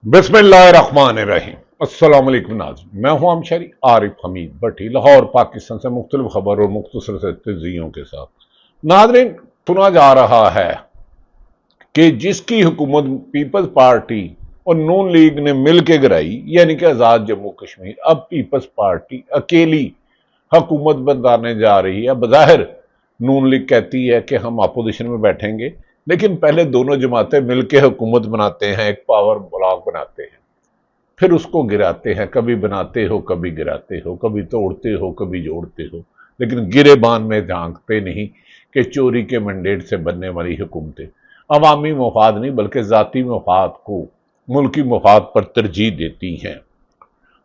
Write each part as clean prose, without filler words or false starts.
बिस्मिल्लाहिर्रहमानिर्रहीम। अस्सलाम वालेकुम नाज़रीन, मैं हूं शरी आरिफ हमीद भट्टी, लाहौर पाकिस्तान से मुख्तलिफ खबर और मुख्तसर से तज़कियों के साथ। नाज़रीन, सुना जा रहा है कि जिसकी हुकूमत पीपल्स पार्टी और नून लीग ने मिल के गिराई, यानी कि आज़ाद जम्मू कश्मीर, अब पीपल्स पार्टी अकेली हुकूमत बनाने जा रही है। बज़ाहिर नून लीग कहती है कि हम अपोजिशन में बैठेंगे, लेकिन पहले दोनों जमातें मिलकर हुकूमत बनाते हैं, एक पावर ब्लॉक बनाते हैं, फिर उसको गिराते हैं। कभी बनाते हो, कभी गिराते हो, कभी तोड़ते हो, कभी जोड़ते हो, लेकिन गिरेबान में झांकते नहीं कि चोरी के मैंडेट से बनने वाली हुकूमतें अवामी मफाद नहीं बल्कि जाती मफाद को, मुल्की मफाद पर तरजीह देती हैं।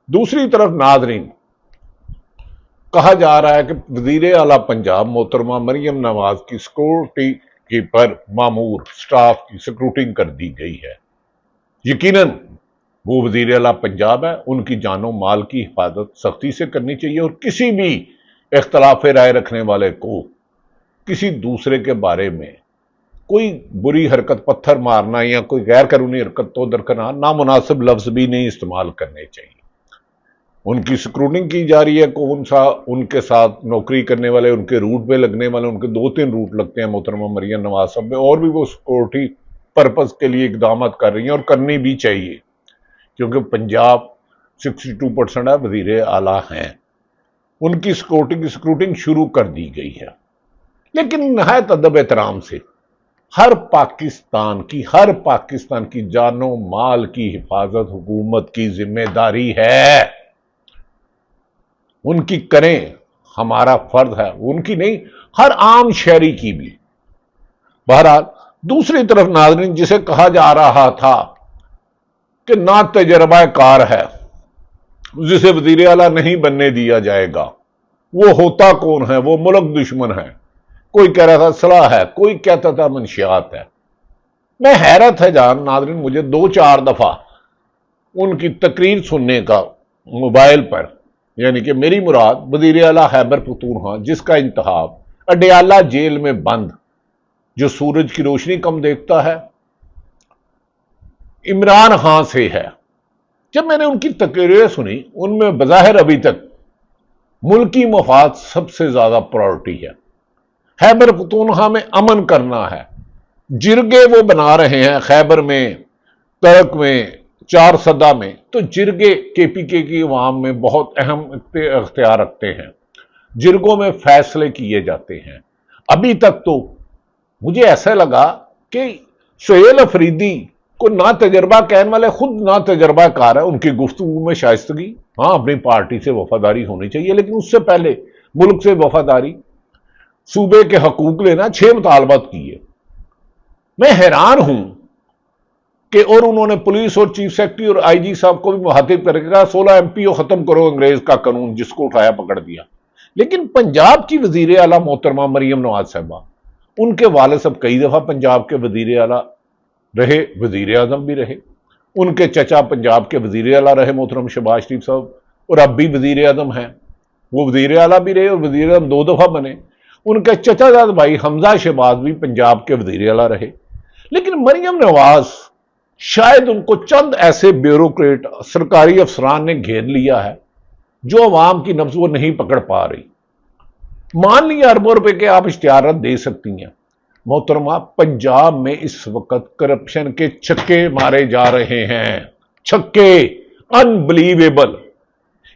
दूसरी तरफ नाजरीन, कहा जा रहा है कि वजीर आला पंजाब मोहतरमा मरियम नवाज की सिक्योरिटी के पर मामूर स्टाफ की स्क्रूटिंग कर दी गई है। यकीनन वो वजीर आला पंजाब है, उनकी जानो माल की हिफाजत सख्ती से करनी चाहिए और किसी भी इख्तलाफ राय रखने वाले को किसी दूसरे के बारे में कोई बुरी हरकत, पत्थर मारना या कोई गैर कानूनी हरकत तो दरकिनार नामुनासिब लफ्ज भी नहीं इस्तेमाल करने चाहिए। उनकी स्क्रूटिंग की जा रही है। कौन सा उनके साथ नौकरी करने वाले, उनके रूट पे लगने वाले, उनके 2-3 रूट लगते हैं मोहतरमा मरियम नवाज साहब में, और भी वो सिक्योरिटी पर्पज के लिए इकदाम कर रही हैं और करनी भी चाहिए, क्योंकि पंजाब 62% है, वजीर आला हैं, उनकी स्क्रूटिंग शुरू कर दी गई है। लेकिन नहायत अदब एहतराम से हर पाकिस्तान की जानो माल की हिफाजत हुकूमत की जिम्मेदारी है। उनकी करें, हमारा फर्ज है, उनकी नहीं, हर आम शहरी की भी। बहरहाल दूसरी तरफ नाज़रीन, जिसे कहा जा रहा था कि ना तजर्बा कार है, जिसे वजीर आला नहीं बनने दिया जाएगा, वो होता कौन है? वो मुल्क दुश्मन है। कोई कह रहा था सलाह है, कोई कहता था मंशियात है। मैं हैरत है जान नाज़रीन, मुझे 2-4 दफा उनकी तकरीर सुनने का मोबाइल पर, यानी कि मेरी मुराद वजीर आला खैबर पख्तूनख्वा, जिसका इंतखाब अडयाला जेल में बंद, जो सूरज की रोशनी कम देखता है, इमरान खान से है। जब मैंने उनकी तकरीरें सुनी, उनमें बज़ाहिर अभी तक मुल्की मफाद सबसे ज्यादा प्रायोरिटी है। खैबर पख्तूनख्वा में अमन करना है। जिरगे वो बना रहे हैं खैबर में, तरक में, 4 सदा में, तो जिरगे केपीके की अवाम में बहुत अहम इख्तियार रखते हैं। जिरगों में फैसले किए जाते हैं। अभी तक तो मुझे ऐसा लगा कि सोहेल अफरीदी को ना तजर्बा कहने वाले खुद ना तजर्बा कार है। उनकी गुफ्तगू में शाइस्तगी, हाँ अपनी पार्टी से वफादारी होनी चाहिए, लेकिन उससे पहले मुल्क से वफादारी, सूबे के हकूक लेना, 6 मुतालबात किए। मैं हैरान हूं कि और उन्होंने पुलिस और चीफ सेक्रेटरी और आईजी साहब को भी मुखातिब करके कहा 16 एमपीओ खत्म करो, अंग्रेज का कानून, जिसको उठाया पकड़ दिया। लेकिन पंजाब की वजीर आला मोहतरमा मरियम नवाज साहबा, उनके वाले साहब कई दफा पंजाब के वजीर आला रहे, वजीर आजम भी रहे। उनके चचा पंजाब के वजीर आला रहे मोहतरम शहबाज शरीफ साहब, और अब भी वजीर आजम हैं। वो वजीर आला भी रहे और वजीर आजम 2 दफा बने। उनके चचाजाद भाई हमजा शहबाज भी पंजाब के वजीर आला रहे। लेकिन मरियम नवाज, शायद उनको चंद ऐसे ब्यूरोक्रेट, सरकारी अफसरान ने घेर लिया है जो अवाम की नब्ज वो नहीं पकड़ पा रही। मान लिया अरबों रुपए के आप इश्तिहारात दे सकती हैं, मोहतरमा पंजाब में इस वक्त करप्शन के छक्के मारे जा रहे हैं। छक्के, अनबिलीवेबल।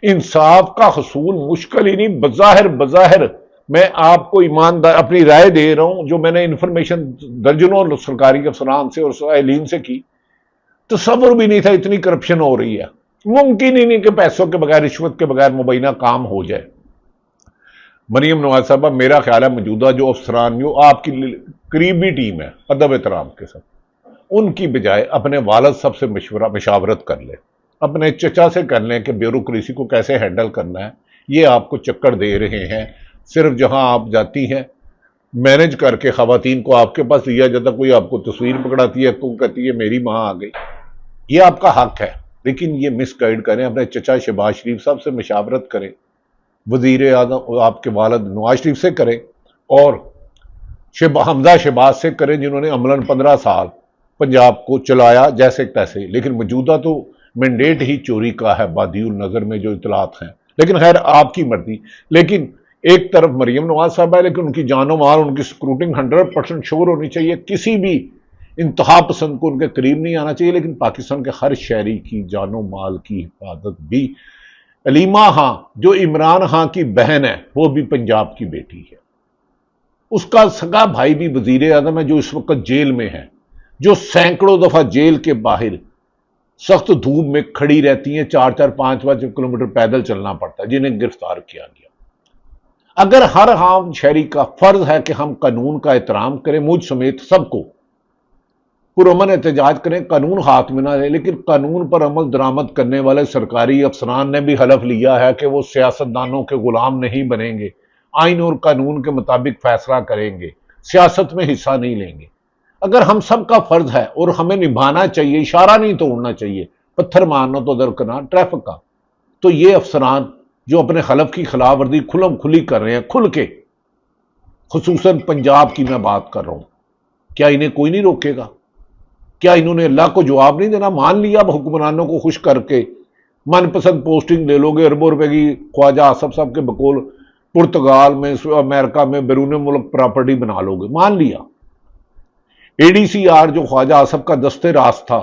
इंसाफ का हसूल मुश्किल ही नहीं, बज़ाहिर मैं आपको ईमानदार अपनी राय दे रहा हूं, जो मैंने इंफॉर्मेशन दर्जनों सरकारी अफसरान से और साइलीन से की, तसव्वुर भी नहीं था इतनी करप्शन हो रही है। मुमकिन ही नहीं कि पैसों के बगैर, रिश्वत के बगैर मुबैना काम हो जाए। मरियम नवाज साहबा, मेरा ख्याल है मौजूदा जो अफसरान, जो आपकी करीबी टीम है, अदब एहतराम के साथ, उनकी बजाय अपने वालद साहब से मशावरत कर ले, अपने चचा से कर लें कि ब्यूरोक्रेसी को कैसे हैंडल करना है। ये आपको चक्कर दे रहे हैं। सिर्फ जहां आप जाती हैं मैनेज करके, खवातीन को आपके पास लिया जाता, कोई आपको तस्वीर पकड़ाती है, को कहती है मेरी मां आ गई। ये आपका हक है, लेकिन ये मिसगाइड करें। अपने चचा शहबाज शरीफ साहब से मशावरत करें, वजीर आजम आपके वालिद नवाज शरीफ से करें, और हमजा शहबाज से करें, जिन्होंने अमलन 15 साल पंजाब को चलाया जैसे तैसे, लेकिन मौजूदा तो मैंडेट ही चोरी का है बादियुल नजर में जो इतलात हैं। लेकिन खैर आपकी मर्जी। लेकिन एक तरफ मरियम नवाज साहब है, लेकिन उनकी जानो माल, उनकी स्क्रूटिंग 100% श्योर होनी चाहिए, किसी भी इंतहा पसंद को उनके करीब नहीं आना चाहिए। लेकिन पाकिस्तान के हर शहरी की जानो माल की हिफाजत भी, अलीमा खां जो इमरान खां की बहन है वो भी पंजाब की बेटी है, उसका सगा भाई भी वजीर आजम है जो इस वक्त जेल में है, जो सैकड़ों दफा जेल के बाहर सख्त धूप में खड़ी रहती हैं, 4-4, 5-5 किलोमीटर पैदल चलना पड़ता है, जिन्हें गिरफ्तार किया गया। अगर हर आम शहरी का फर्ज है कि हम कानून का एहतराम करें, मुझ समेत सबको पुरअमन एहतजाज करें, कानून हाथ में ना ले, लेकिन कानून पर अमल दरामद करने वाले सरकारी अफसरान ने भी हलफ लिया है कि वो सियासतदानों के गुलाम नहीं बनेंगे, आइन और कानून के मुताबिक फैसला करेंगे, सियासत में हिस्सा नहीं लेंगे। अगर हम सबका फर्ज है और हमें निभाना चाहिए, इशारा नहीं तोड़ना चाहिए, पत्थर मारना तो दरकिनार ट्रैफिक का, तो ये अफसरान जो अपने खलफ की खिलाफ वर्जी खुलम खुली कर रहे हैं, खुल के, खुसूसन पंजाब की मैं बात कर रहा हूं, क्या इन्हें कोई नहीं रोकेगा? क्या इन्होंने अल्लाह को जवाब नहीं देना? मान लिया अब हुक्मरानों को खुश करके मनपसंद पोस्टिंग ले लोगे, अरबों रुपए की ख्वाजा आसफ साहब के बकौल पुर्तगाल में, अमेरिका में, बैरून मुल्क प्रॉपर्टी बना लोगे, मान लिया। एडीसीआर जो ख्वाजा आसफ का दस्ते रास था,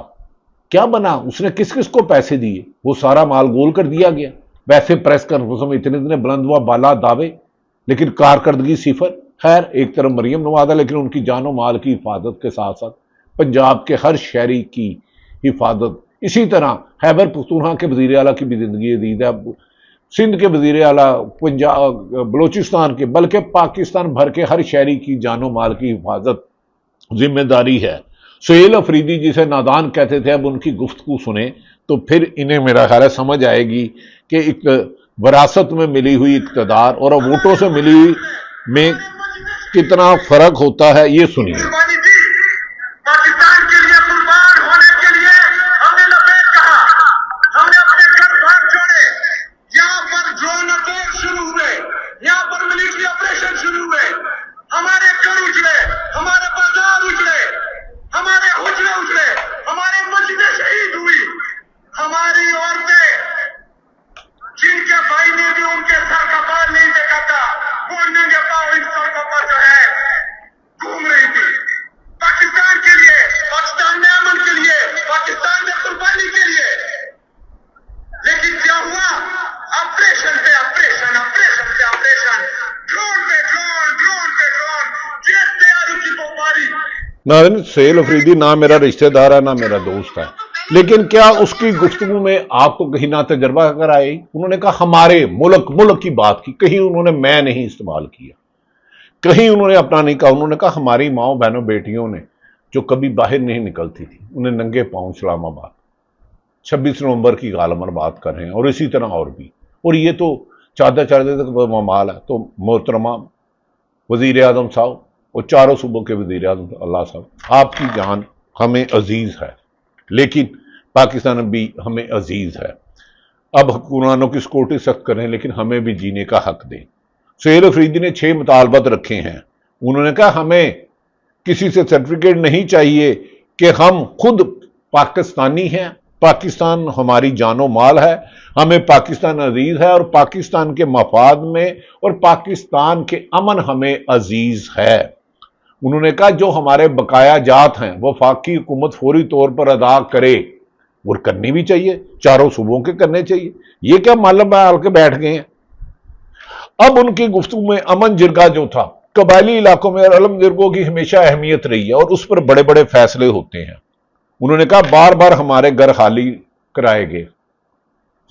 क्या बना? उसने किस किस को पैसे दिए? वो सारा माल गोल कर दिया गया। वैसे प्रेस कॉन्फ्रेंस में इतने इतने बुलंद व बाला दावे, लेकिन कारकर्दगी सिफर। खैर, एक तरफ मरियम नवाज है, लेकिन उनकी जानो माल की हिफाजत के साथ साथ पंजाब के हर शहरी की हिफाजत, इसी तरह खैबर पख्तूनख्वा के वजीर आला की भी जिंदगी अजीज है, सिंध के वजीर आला, पंजाब, बलोचिस्तान के, बल्कि पाकिस्तान भर के हर शहरी की जानो माल की हिफाजत जिम्मेदारी है। सुहेल अफरीदी जिसे नादान कहते थे, अब उनकी गुफ्तगू सुने तो फिर इन्हें मेरा ख्याल है समझ आएगी कि एक विरासत में मिली हुई इक़्तिदार और वोटों से मिली हुई में कितना फर्क होता है। ये सुनिए। पाकिस्तान के लिए कुर्बान होने के लिए हमने लबैक कहा, हमने अपने घर बार छोड़े, यहाँ पर ड्रोन अटैक शुरू हुए, यहाँ पर मिलिट्री ऑपरेशन शुरू हुए, हमारे घर उजड़े, हमारे बाजार उजड़े, हमारे हुजरे उजड़े, हमारे मस्जिदें शहीद हुई, हमारी औरतें जिनके भाई ने भी उनके सर का बाल नहीं देखा था, वो नंगे पांव इन सड़कों पर जो है घूम रही थी। पाकिस्तान के लिए, पाकिस्तान में अमन के लिए, पाकिस्तान में कुर्बानी के लिए। लेकिन क्या हुआ? ऑपरेशन पे ऑपरेशन, ऑपरेशन पे ऑपरेशन, ड्रोन पे ड्रोन, ड्रोन पे ड्रोन, जेट तैयारों की बमबारी। नाज़रीन, सुहेल अफरीदी ना मेरा रिश्तेदार है ना मेरा दोस्त है, लेकिन क्या उसकी गुफ्तगू में आपको कहीं ना तजर्बा कर आई? उन्होंने कहा हमारे मुल्क की बात की, कहीं उन्होंने मैं नहीं इस्तेमाल किया, कहीं उन्होंने अपना नहीं कहा। उन्होंने कहा हमारी माओ बहनों बेटियों ने जो कभी बाहर नहीं निकलती थी, उन्हें नंगे पांव इस्लामाबाद 26 नवंबर की गालमर बात कर रहे हैं, और इसी तरह और भी। और ये तो चादर चादर तक ममाल है। तो मोहतरमा वजीर आजम साहब और चारों सूबों के वजीर आजम अल्लाह साहब, आपकी जान हमें अजीज है, लेकिन पाकिस्तान भी हमें अजीज है। अब हुक्मरानों की सिक्योरिटी सख्त करें, लेकिन हमें भी जीने का हक दें। सुहेल अफरीदी ने 6 मुतालबत रखे हैं। उन्होंने कहा हमें किसी से सर्टिफिकेट नहीं चाहिए कि हम खुद पाकिस्तानी हैं, पाकिस्तान हमारी जानो माल है, हमें पाकिस्तान अजीज है, और पाकिस्तान के मफाद में और पाकिस्तान के अमन हमें अजीज है। उन्होंने कहा जो हमारे बकाया जात हैं वफाकी हुकूमत फौरी तौर पर अदा करे, और करनी भी चाहिए, चारों सूबों के करने चाहिए। ये क्या मालूम डाल के बैठ गए हैं? अब उनकी गुफ्तगू में अमन जिरगा जो था, कबायली इलाकों में अलम जिरगों की हमेशा अहमियत रही है और उस पर बड़े बड़े फैसले होते हैं। उन्होंने कहा बार बार हमारे घर खाली कराए गए,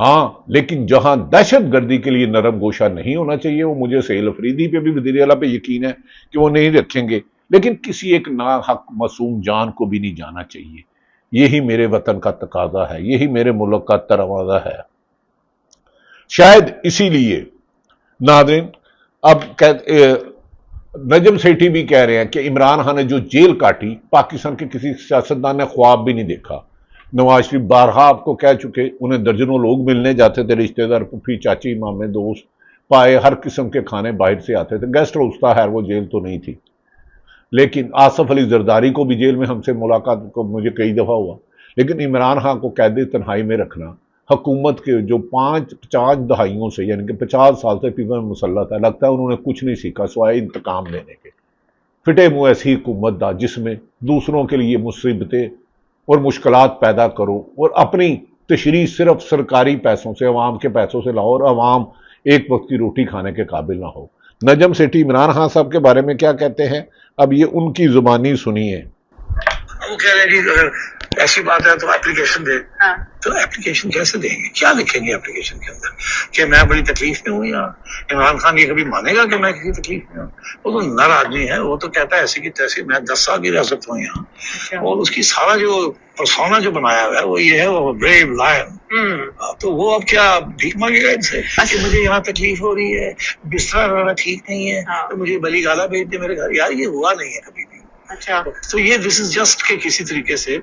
हाँ, लेकिन जहां दहशत गर्दी के लिए नरम गोशा नहीं होना चाहिए, वो मुझे सुहेल अफरीदी पे भी वज़ीर आला पे यकीन है कि वो नहीं रखेंगे, लेकिन किसी एक नाहक मासूम जान को भी नहीं जाना चाहिए। यही मेरे वतन का तकाजा है, यही मेरे मुल्क का तरावाजा है। शायद इसीलिए नाज़रीन अब नजम सेठी भी कह रहे हैं कि इमरान खान ने जो जेल काटी, पाकिस्तान के किसी सियासतदान ने ख्वाब भी नहीं देखा। नवाज शरीफ बारहा आपको कह चुके, उन्हें दर्जनों लोग मिलने जाते थे, रिश्तेदार, पुफी, चाची, मामे, दोस्त, पाए, हर किस्म के खाने बाहर से आते थे। गेस्ट हाउस था, है वो जेल तो नहीं थी। لیکن آصف علی زرداری کو بھی جیل میں ہم سے ملاقات کو مجھے کئی دفعہ ہوا، لیکن عمران خان کو قید تنہائی میں رکھنا حکومت کے جو 50 دہائیوں سے یعنی کہ 50 سال سے پیپل میں مسلط ہے، لگتا ہے انہوں نے کچھ نہیں سیکھا سوائے انتقام لینے کے۔ فٹے منہ ایسی حکومت دا جس میں دوسروں کے لیے مصیبتیں اور مشکلات پیدا کرو اور اپنی تشریح صرف سرکاری پیسوں سے، عوام کے پیسوں سے لاؤ اور عوام ایک وقت کی روٹی کھانے کے قابل نہ ہو۔ نجم سیٹھی عمران خان صاحب کے بارے میں کیا کہتے ہیں، اب یہ ان کی زبانی سنیے۔ وہ کہہ رہے ہیں کہ اگر ایسی بات ہے تو اپلیکیشن دے، تو اپلیکیشن کیسے دیں گے؟ کیا لکھیں گے اپلیکیشن کے اندر؟ کہ میں بڑی تکلیف میں ہوں، یا عمران خان یہ کبھی مانے گا کہ میں کسی تکلیف میں ہوں؟ وہ تو نر آدمی ہے، وہ تو کہتا ہے ایسی کی تیسی میں 10 سال کی رہ سکتا ہوں یہاں، اور اس کی سارا جو پرسونا جو بنایا ہوا ہے وہ یہ ہے، وہ بریو لائن۔ تو وہ اب کیا بھیک مانگے گا ان سے کہ مجھے یہاں تکلیف ہو رہی ہے، بستر رہنا ٹھیک نہیں ہے، تو مجھے بلی گالا بھیج دے میرے گھر؟ یار یہ ہوا نہیں ہے کبھی بھی۔ تو یہ دس از جسٹ کہ کسی طریقے سے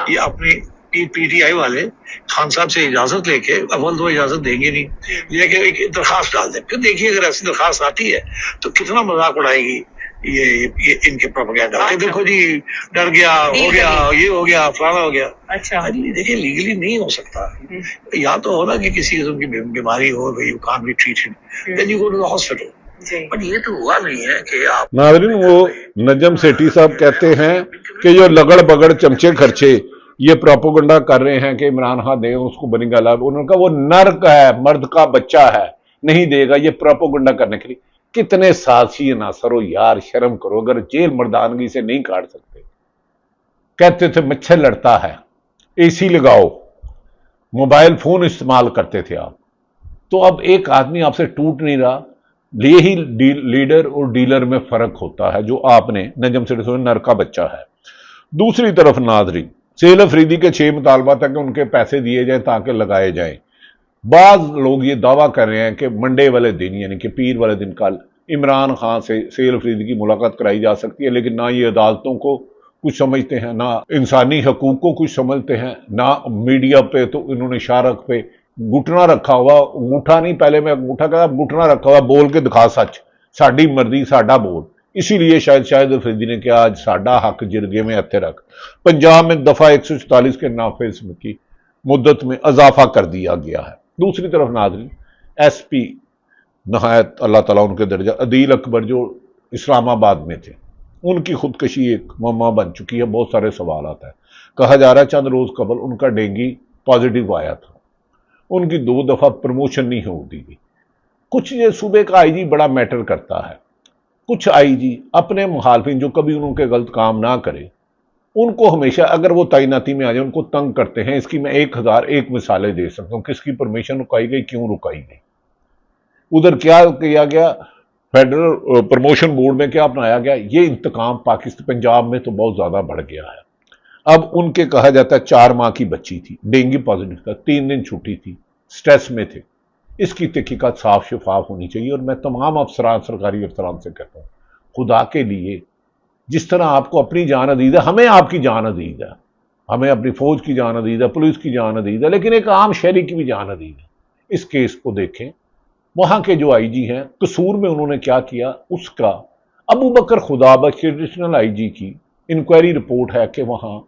یہ اپنی پی ٹی آئی والے خان صاحب سے اجازت لے کے، اول تو اجازت دیں گے نہیں، لے کے ایک درخواست ڈال دیں، پھر دیکھیے اگر ایسی درخواست آتی ہے تو کتنا مذاق اڑائے گی یہ ان کے پروپیگنڈا کہ دیکھو جی ڈر گیا، ہو گیا، یہ ہو گیا، فلانا ہو گیا۔ دیکھیے لیگلی نہیں ہو سکتا، یا تو ہونا کہ کسی قسم کی بیماری ہو گئی، you can't be treated, then you go to the hospital, but یہ تو ہوا نہیں ہے کہ آپ۔ ناظرین، وہ نجم سیٹھی صاحب کہتے ہیں کہ یہ لگڑ بگڑ چمچے خرچے یہ پروپیگنڈا کر رہے ہیں کہ عمران خان دے اس کو بنی گالا، انہوں نے کہا وہ نر کا ہے، مرد کا بچہ ہے، نہیں دے گا، یہ پروپیگنڈا کرنے کے لیے۔ کتنے سازشی عناصر ہو یار، شرم کرو، اگر جیل مردانگی سے نہیں کاٹ سکتے۔ کہتے تھے مچھر لڑتا ہے، اے سی لگاؤ، موبائل فون استعمال کرتے تھے آپ، تو اب ایک آدمی آپ سے ٹوٹ نہیں رہا۔ یہی لیڈر اور ڈیلر میں فرق ہوتا ہے جو آپ نے نجم سیٹھی نر کا بچہ ہے۔ دوسری طرف ناظرین، سیل افریدی کے 6 مطالبات ہے کہ ان کے پیسے دیے جائیں تاکہ لگائے جائیں۔ بعض لوگ یہ دعویٰ کر رہے ہیں کہ منڈے والے دن یعنی کہ پیر والے دن کل عمران خان سے سیل افریدی کی ملاقات کرائی جا سکتی ہے، لیکن نہ یہ عدالتوں کو کچھ سمجھتے ہیں، نہ انسانی حقوق کو کچھ سمجھتے ہیں، نہ میڈیا پہ تو انہوں نے شارک پہ گھٹنا رکھا ہوا، انگوٹھا نہیں، پہلے میں انگوٹھا کہا، گھٹنا رکھا ہوا، بول کے دکھا سچ، ساڈی مرضی ساڈا بول۔ اسی لیے شاہد افریدی نے کہا آج ساڈا حق جرگے میں ہتھے رکھ۔ پنجاب میں دفعہ 144 کے نافذ کی مدت میں اضافہ کر دیا گیا ہے۔ دوسری طرف ناظرین، ایس پی نہایت اللہ تعالیٰ ان کے درجہ عدیل اکبر جو اسلام آباد میں تھے، ان کی خودکشی ایک معمہ بن چکی ہے، بہت سارے سوالات ہیں۔ کہا جا رہا ہے چند روز قبل ان کا ڈینگی پازیٹیو آیا تھا، ان کی 2 دفعہ پروموشن نہیں ہو دی گئی۔ کچھ یہ صوبے کا آئی جی بڑا میٹر کرتا ہے، کچھ آئی جی اپنے مخالفین جو کبھی انہوں کے غلط کام نہ کرے ان کو ہمیشہ اگر وہ تعیناتی میں آ جائے ان کو تنگ کرتے ہیں۔ اس کی میں 1001 مثالیں دے سکتا ہوں، کس کی پرمیشن رکائی گئی، کیوں رکائی گئی، ادھر کیا کیا گیا، فیڈرل پروموشن بورڈ میں کیا اپنایا گیا۔ یہ انتقام پاکستان پنجاب میں تو بہت زیادہ بڑھ گیا ہے۔ اب ان کے کہا جاتا ہے 4 ماہ کی بچی تھی، ڈینگی پازیٹیو تھا، 3 دن چھٹی تھی، سٹریس میں تھے۔ اس کی تحقیقات صاف شفاف ہونی چاہیے، اور میں تمام افسران، سرکاری افسران سے کہتا ہوں خدا کے لیے جس طرح آپ کو اپنی جان عزیز ہے، ہمیں آپ کی جان عزیز ہے، ہمیں اپنی فوج کی جان عزیز ہے، پولیس کی جان عزیز ہے، لیکن ایک عام شہری کی بھی جان عزیز ہے۔ اس کیس کو دیکھیں، وہاں کے جو آئی جی ہیں قصور میں انہوں نے کیا کیا، اس کا ابو بکر خدابخش ایڈیشنل آئی جی کی انکوائری رپورٹ ہے کہ وہاں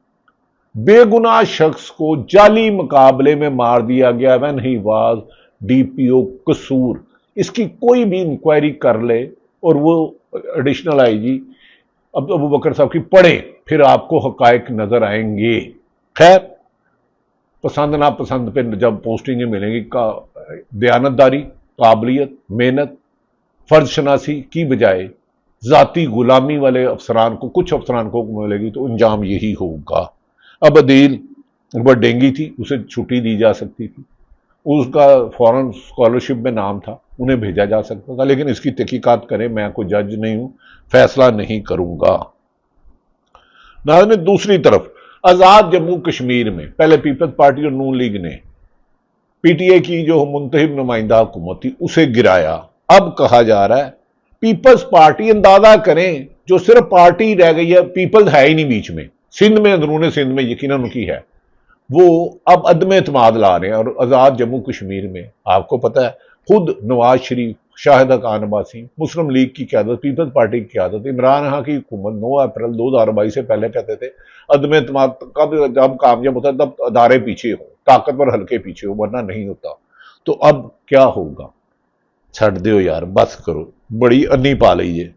بے گناہ شخص کو جعلی مقابلے میں مار دیا گیا when he was DPO قصور۔ اس کی کوئی بھی انکوائری کر لے اور وہ ایڈیشنل آئی جی ابو بکر صاحب کی پڑھیں، پھر آپ کو حقائق نظر آئیں گے۔ خیر، پسند ناپسند پہ جب پوسٹنگیں ملیں گی، دیانتداری، قابلیت، محنت، فرض شناسی کی بجائے ذاتی غلامی والے افسران کو، کچھ افسران کو ملے گی تو انجام یہی ہوگا۔ اب عدیل وہ ڈینگی تھی، اسے چھٹی دی جا سکتی تھی، اس کا فوراً اسکالرشپ میں نام تھا، انہیں بھیجا جا سکتا تھا، لیکن اس کی تحقیقات کریں، میں کوئی جج نہیں ہوں، فیصلہ نہیں کروں گا۔ ناظرین، دوسری طرف آزاد جموں کشمیر میں پہلے پیپلز پارٹی اور نون لیگ نے پی ٹی اے کی جو منتخب نمائندہ حکومت تھی اسے گرایا۔ اب کہا جا رہا ہے پیپلز پارٹی، اندازہ کریں جو صرف پارٹی رہ گئی ہے، پیپلز ہے ہی نہیں بیچ میں، سندھ میں، اندرون سندھ میں یقیناً ان کی ہے، وہ اب عدم اعتماد لا رہے ہیں۔ اور آزاد جموں کشمیر میں آپ کو پتہ ہے خود نواز شریف شاہدہ خان عباسی، مسلم لیگ کی قیادت، پیپلز پارٹی کی قیادت، عمران خان کی حکومت 9 اپریل 2022 سے پہلے کہتے تھے عدم اعتماد کب جب کامیاب ہوتا ہے تب ادارے پیچھے ہوں، طاقتور حلقے پیچھے ہوں، ورنہ نہیں ہوتا۔ تو اب کیا ہوگا؟ چھڑ دیو یار، بس کرو، بڑی انی پا لیجیے،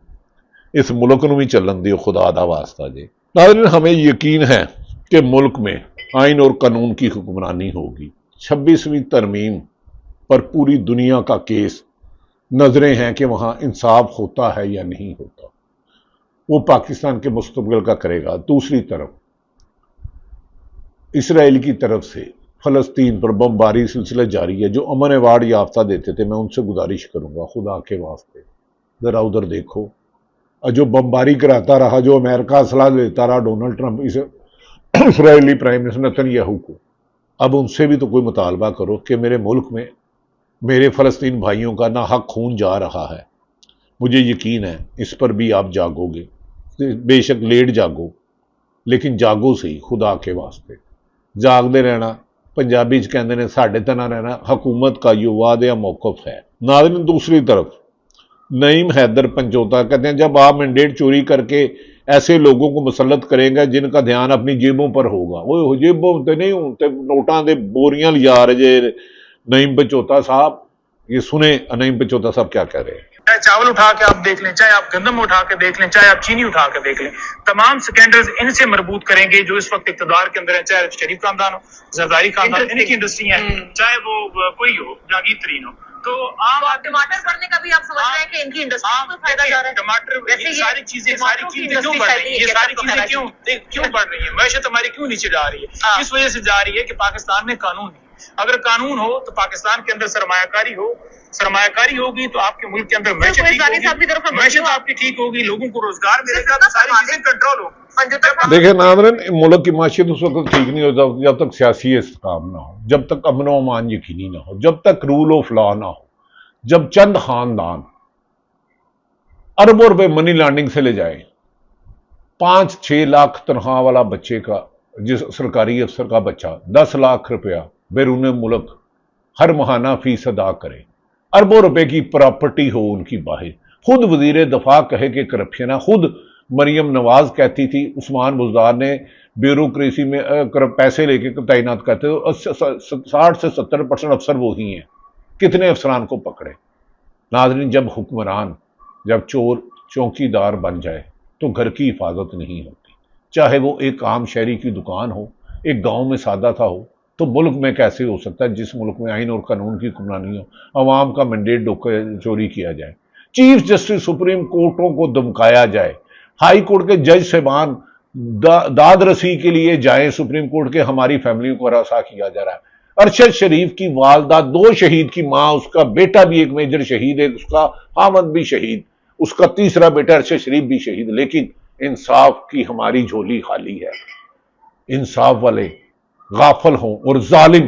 اس ملک نو بھی چلن دیو، خدا دا واسطہ جی۔ ناظرین، ہمیں یقین ہے کہ ملک میں آئین اور قانون کی حکمرانی ہوگی۔ 26ویں ترمیم پر پوری دنیا کا کیس، نظریں ہیں کہ وہاں انصاف ہوتا ہے یا نہیں ہوتا، وہ پاکستان کے مستقبل کا کرے گا۔ دوسری طرف اسرائیل کی طرف سے فلسطین پر بمباری سلسلہ جاری ہے۔ جو امن ایوارڈ یافتہ دیتے تھے، میں ان سے گزارش کروں گا خدا کے واسطے ذرا ادھر دیکھو، اور جو بمباری کراتا رہا، جو امریکہ اسلحہ دیتا رہا ڈونلڈ ٹرمپ اسرائیلی پرائم منسٹر نتن یاہو کو، اب ان سے بھی تو کوئی مطالبہ کرو کہ میرے ملک میں میرے فلسطین بھائیوں کا ناحق خون جا رہا ہے۔ مجھے یقین ہے اس پر بھی آپ جاگو گے، بے شک لیٹ جاگو، لیکن جاگو صحیح خدا کے واسطے۔ جاگ دے رہنا، پنجابی کہندے نے ساڈے تے نہ رہنا، حکومت کا یہ وعدہ موقف ہے۔ ناظرین، دوسری طرف نعیم حیدر پنجوتا کہتے ہیں جب آپ مینڈیٹ چوری کر کے ایسے لوگوں کو مسلط کریں گے جن کا دھیان اپنی جیبوں پر ہوگا، وہ جیبوں تے نہیں ہوتے، نوٹاں دے بوریاں لیا رہے جے نعیم پنجوتا صاحب۔ یہ سنیں نعیم پنجوتا صاحب کیا کہہ رہے ہیں۔ چاہے چاول اٹھا کے آپ دیکھ لیں، چاہے آپ گندم اٹھا کے دیکھ لیں، چاہے آپ چینی اٹھا کے دیکھ لیں، تمام سکینڈلز ان سے مربوط کریں گے جو اس وقت اقتدار کے اندر ہے، چاہے شریف خاندان ہو، زرداری خاندان، ان کی انڈسٹری ہیں، چاہے وہ کوئی ہو، جہانگیر ترین ہو۔ تو عام ٹماٹر بڑھنے کا بھی آپ سمجھ رہے ہیں کہ ان کی انڈسٹری کو فائدہ جا رہا ہے؟ ٹماٹر، یہ ساری چیزیں کیوں بڑھ رہی ہیں؟ یہ ساری چیزیں کیوں بڑھ رہی ہیں؟ معیشت ہماری کیوں نیچے جا رہی ہے؟ اس وجہ سے جا رہی ہے کہ پاکستان میں قانون نہیں۔ اگر قانون ہو تو پاکستان کے اندر سرمایہ کاری ہو، سرمایہ کاری ہوگی تو آپ کے ملک کے اندر معیشت ٹھیک ہوگی، معیشت آپ کی ٹھیک ہوگی، لوگوں کو روزگار ملے گا، تو ساری چیزیں کنٹرول ہوگی۔ دیکھیں ناظرین، ملک کی معیشت اس وقت ٹھیک نہیں ہوتا جب تک سیاسی استحکام نہ ہو، جب تک امن و امان یقینی نہ ہو، جب تک رول آف لا نہ ہو، جب چند خاندان اربوں روپے منی لانڈرنگ سے لے جائے، 5-6 لاکھ تنخواہ والا بچے کا، جس سرکاری افسر کا بچہ 10 لاکھ روپیہ بیرون ملک ہر ماہانہ فیس ادا کرے، اربوں روپے کی پراپرٹی ہو ان کی باہر، خود وزیر دفاع کہے کہ کرپشن ہے، خود مریم نواز کہتی تھی عثمان بزدار نے بیوروکریسی میں پیسے لے کے تعینات کرتے تو 60 سے 70% افسر وہی ہیں، کتنے افسران کو پکڑے۔ ناظرین، جب حکمران، جب چور چوکی دار بن جائے تو گھر کی حفاظت نہیں ہوتی، چاہے وہ ایک عام شہری کی دکان ہو، ایک گاؤں میں سادہ تھا ہو، تو ملک میں کیسے ہو سکتا ہے جس ملک میں آئین اور قانون کی حکمرانی ہو، عوام کا مینڈیٹ چوری کیا جائے، چیف جسٹس سپریم کورٹوں کو دمکایا جائے، ہائی کورٹ کے جج صاحبان داد رسی کے لیے جائیں سپریم کورٹ کے ہماری فیملی کو ہراساں کیا جا رہا ہے۔ ارشد شریف کی والدہ 2 شہید کی ماں، اس کا بیٹا بھی ایک میجر شہید ہے، اس کا خاوند بھی شہید، اس کا تیسرا بیٹا ارشد شریف بھی شہید، لیکن انصاف کی ہماری جھولی خالی ہے۔ انصاف والے غافل ہوں اور ظالم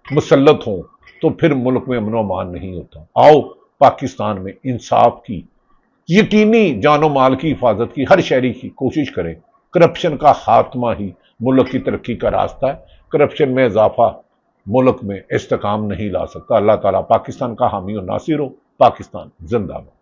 مسلط ہوں تو پھر ملک میں امن و امان نہیں ہوتا۔ آؤ پاکستان میں انصاف کی، یقینی جان و مال کی حفاظت کی ہر شہری کی کوشش کریں۔ کرپشن کا خاتمہ ہی ملک کی ترقی کا راستہ ہے، کرپشن میں اضافہ ملک میں استحکام نہیں لا سکتا۔ اللہ تعالیٰ پاکستان کا حامی و ناصر ہو۔ پاکستان زندہ باد۔